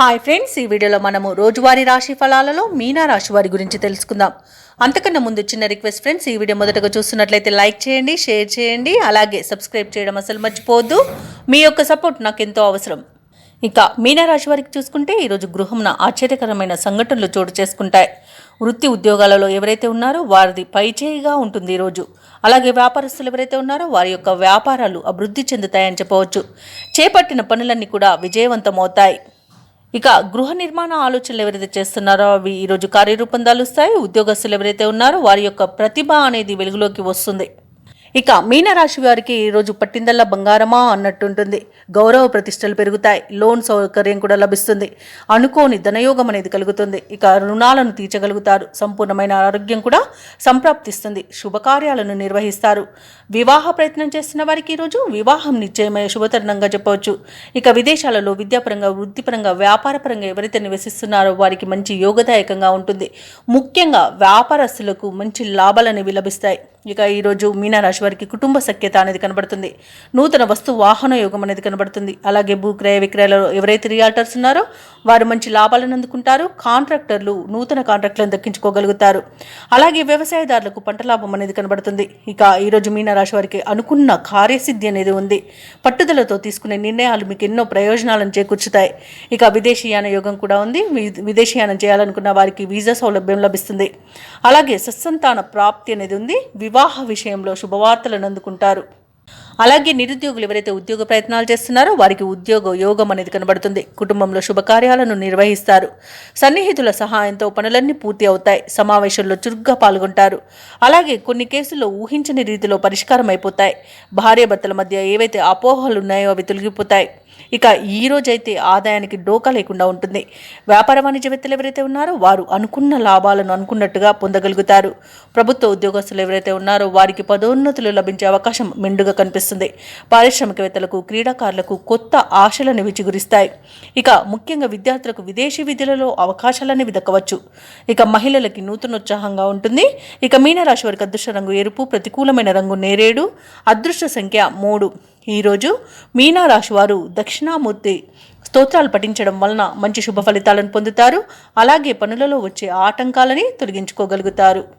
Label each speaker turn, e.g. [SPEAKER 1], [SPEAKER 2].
[SPEAKER 1] Hi friends, ఈ వీడియోలో మనము రోజువారీ రాశి ఫలాలలో మీనా రాశి వారి గురించి తెలుసుకుందాం. అంతకన్నా ముందు చిన్న రిక్వెస్ట్ ఫ్రెండ్స్, ఈ వీడియో మొదటగా చూస్తున్నట్లయితే లైక్ చేయండి, షేర్ చేయండి, అలాగే సబ్స్క్రైబ్ చేయడం అసలు మర్చిపోవద్దు. మీ యొక్క సపోర్ట్ నాకు ఎంతో అవసరం. ఇక మీనరాశి వారికి చూసుకుంటే ఈరోజు గృహంన ఆశ్చర్యకరమైన సంఘటనలు చోటు చేసుకుంటాయి. వృత్తి ఉద్యోగాలలో ఎవరైతే ఉన్నారో వారిది పైచేయిగా ఉంటుంది ఈరోజు. అలాగే వ్యాపారస్తులు ఎవరైతే ఉన్నారో వారి యొక్క వ్యాపారాలు అభివృద్ధి చెందుతాయని చెప్పవచ్చు. చేపట్టిన పనులన్నీ కూడా విజయవంతమవుతాయి. ఇక గృహ నిర్మాణ ఆలోచనలు ఎవరైతే చేస్తున్నారో అవి ఈరోజు కార్యరూపం దాలుస్తాయి. ఉద్యోగస్తులు ఎవరైతే ఉన్నారో వారి యొక్క ప్రతిభ అనేది వెలుగులోకి వస్తుంది. ఇక మీనరాశి వారికి ఈరోజు పట్టిందల్లా బంగారమా అన్నట్టుంటుంది. గౌరవ ప్రతిష్టలు పెరుగుతాయి. లోన్ సౌకర్యం కూడా లభిస్తుంది. అనుకోని ధనయోగం అనేది కలుగుతుంది. ఇక రుణాలను తీర్చగలుగుతారు. సంపూర్ణమైన ఆరోగ్యం కూడా సంప్రాప్తిస్తుంది. శుభకార్యాలను నిర్వహిస్తారు. వివాహ ప్రయత్నం చేస్తున్న వారికి ఈరోజు వివాహం నిశ్చయమైన శుభతరుణంగా చెప్పవచ్చు. ఇక విదేశాలలో విద్యాపరంగా, వృత్తిపరంగా, వ్యాపారపరంగా ఎవరైతే నివసిస్తున్నారో వారికి మంచి యోగదాయకంగా ఉంటుంది. ముఖ్యంగా వ్యాపారస్తులకు మంచి లాభాలు అనేవి లభిస్తాయి. ఇక ఈరోజు మీనరాశి వారికి కుటుంబ సఖ్యత అనేది కనబడుతుంది. నూతన వస్తు వాహన యోగం అనేది కనబడుతుంది. అలాగే భూక్రయ విక్రయాలలో ఎవరైతే రియాల్టర్స్ ఉన్నారో వారు మంచి లాభాలను అందుకుంటారు. కాంట్రాక్టర్లు నూతన కాంట్రాక్టులను దక్కించుకోగలుగుతారు. అలాగే వ్యవసాయదారులకు పంట లాభం అనేది కనబడుతుంది. ఇక ఈరోజు మీనరాశి వారికి అనుకున్న కార్యసిద్ధి అనేది ఉంది. పట్టుదలతో తీసుకునే నిర్ణయాలు మీకు ఎన్నో ప్రయోజనాలను చేకూర్చుతాయి. ఇక విదేశీయాన యోగం కూడా ఉంది. విదేశీయానం చేయాలనుకున్న వారికి వీసా సౌలభ్యం లభిస్తుంది. అలాగే సత్సంతాన ప్రాప్తి అనేది ఉంది. వివాహ విషయంలో శుభవార్తలను అందుకుంటారు. అలాగే నిరుద్యోగులు ఎవరైతే ఉద్యోగ ప్రయత్నాలు చేస్తున్నారో వారికి ఉద్యోగ యోగం అనేది కనబడుతుంది. కుటుంబంలో శుభకార్యాలను నిర్వహిస్తారు. సన్నిహితుల సహాయంతో పనులన్నీ పూర్తి అవుతాయి. సమావేశంలో చురుగ్గా పాల్గొంటారు. అలాగే కొన్ని కేసుల్లో ఊహించని రీతిలో పరిష్కారం అయిపోతాయి. భార్యాభర్తల మధ్య ఏవైతే అపోహలు ఉన్నాయో అవి తొలగిపోతాయి. ఇక ఈ రోజైతే ఆదాయానికి డోకా లేకుండా ఉంటుంది. వ్యాపార వాణిజ్యవేత్తలు ఎవరైతే ఉన్నారో వారు అనుకున్న లాభాలను అనుకున్నట్టుగా పొందగలుగుతారు. ప్రభుత్వ ఉద్యోగస్తులు ఎవరైతే ఉన్నారో వారికి పదోన్నతులు లభించే అవకాశం మెండుగా కనిపిస్తుంది. పారిశ్రామికవేత్తలకు, క్రీడాకారులకు కొత్త ఆశలను విచిగురిస్తాయి. ఇక ముఖ్యంగా విద్యార్థులకు విదేశీ విద్యలలో అవకాశాలనేవి దక్కవచ్చు. ఇక మహిళలకి నూతనోత్సాహంగా ఉంటుంది. ఇక మీనరాశి వారికి అదృష్ట రంగు ఎరుపు, ప్రతికూలమైన రంగు నేరేడు, అదృష్ట సంఖ్య 3. ఈరోజు మీనరాశి వారు దక్షిణామూర్తి స్తోత్రాలు పఠించడం వలన మంచి శుభ ఫలితాలను పొందుతారు. అలాగే పనులలో వచ్చే ఆటంకాలని తొలగించుకోగలుగుతారు.